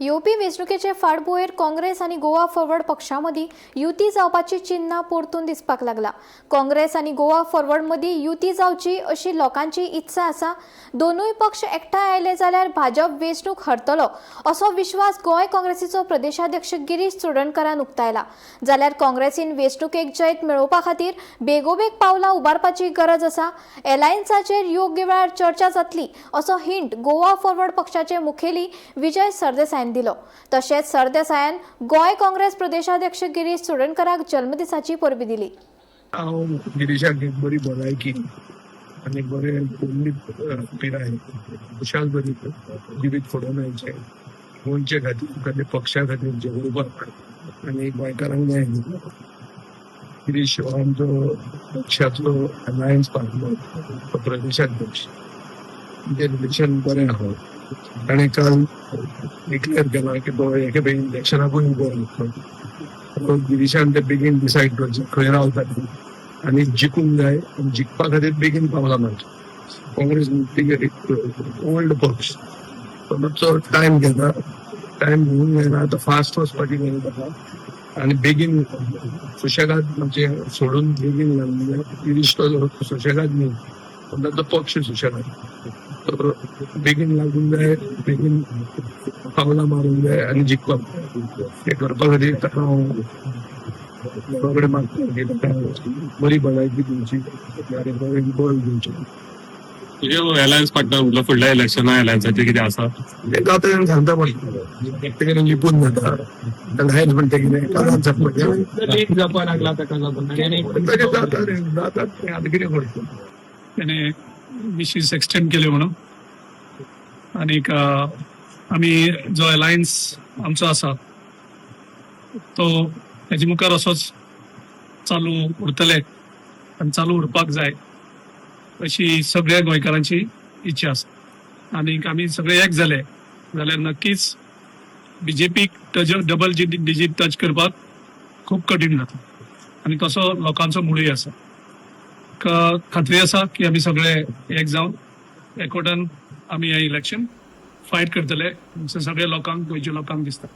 UP वेंचणुकेचे फाटभुंयेर काँग्रेस आनी Goa forward पक्षांमदीं युती जावपाची चिन्ह परतून दिसपाक लागला। काँग्रेस आनी गोवा फॉरवर्ड मदीं युती जावची अशी लोकांची इत्सा आसा। दोनूय पक्ष एकठांय आयले जाल्यार भाजप वेंचणूक हरतलो असो विश्वास गोंय काँग्रेसीचो प्रदेशाध्यक्ष गिरीश चोडणकरान उक्तायला। जाल्यार काँग्रेसीन वेंचणुकेक जैत मेळोवपा खातीर बेगोबेग पावलां उबारपाची गरज आसा। एलायन्साचेर योग्य वेळार चर्चा जातली असो हिंट गोवा फॉरवर्ड पक्षाचे मुखेली विजय सरदेसाय दिलो। तशेंच सरदेसायान गोंय काँग्रेस प्रदेशाध्यक्ष गिरीश चोडणकराक जन्मदिसाची परबी दिली। गिरीशाक एक बरी भलायकी आनी बरे पिराय खुशाल बरी जिवीत फुडोवपाचे गोंयचे खातीर पक्षा खातीर झगडपाक आनी गोंयकारांक न्याय दिवपाक। गिरीश हो आमचो पक्षाचो अलायन्स पार्टनर प्रदेशाध्यक्ष इलेक्शन बरें आसा। ताणें काल डिक्लेअर केला की तो एके बेगीन इलेक्शनाकूय उबो रावतलो। गिरीशान ते बेगीन डिसायड करचें खंय रावता आनी जिखूंक जाय। जिखपा खातीर बेगीन पावलां मारचें। काँग्रेस ओल्ड पक्ष तो टायम घेता, टायम घेवन घेयना, आतां फास्ट वचपाची गरज आसा आनी बेगीन सुशेगाद म्हणजे सोडून बेगीन लागले। गिरीश तो सुशेगाद न्ही पण तो पक्ष सुशेगाद बेगीन लागूंक जाय, बेगीन पावलां मारूंक जाय आनी जिखपाक हे करपा खातीर ताका हांव सगळें मागता की ताका बरी भलायकी दिवची आनी बरें बळ दिवचें। तुझे अलायन्स पार्टनर म्हटलं फुडल्या इलेक्शना अलायन्साचे कितें आसा ते जाता तेन्ना सांगता पडटा। प्रत्येकान लिपून जाता ताका हेच म्हणटा कितें कारण जावपा लागला ताका लागून जाता तें आतां कितें करता। त्याने विशीस एक्सटेंड केले म्हणून आणि आम्ही जो अलायन्स आमचो आसा तो हेजे मुखार असोच चालू उरतले आनी चालू उरपाक जाय अशी सगळ्या गोंयकारांची इच्छा आसा। आणि आमी सगळे एक जाले जाल्यार नक्कीच बीजेपीक डबल डिजीट टच करपाक खूप कठीण जाता आणि तसो लोकांचो मुळूय आसा। खात्री आसा की आमी सगळे एक जावन एकवटान आमी हे इलेक्शन फायट करतले सगळ्या लोकांक गोंयच्या लोकांक दिसता।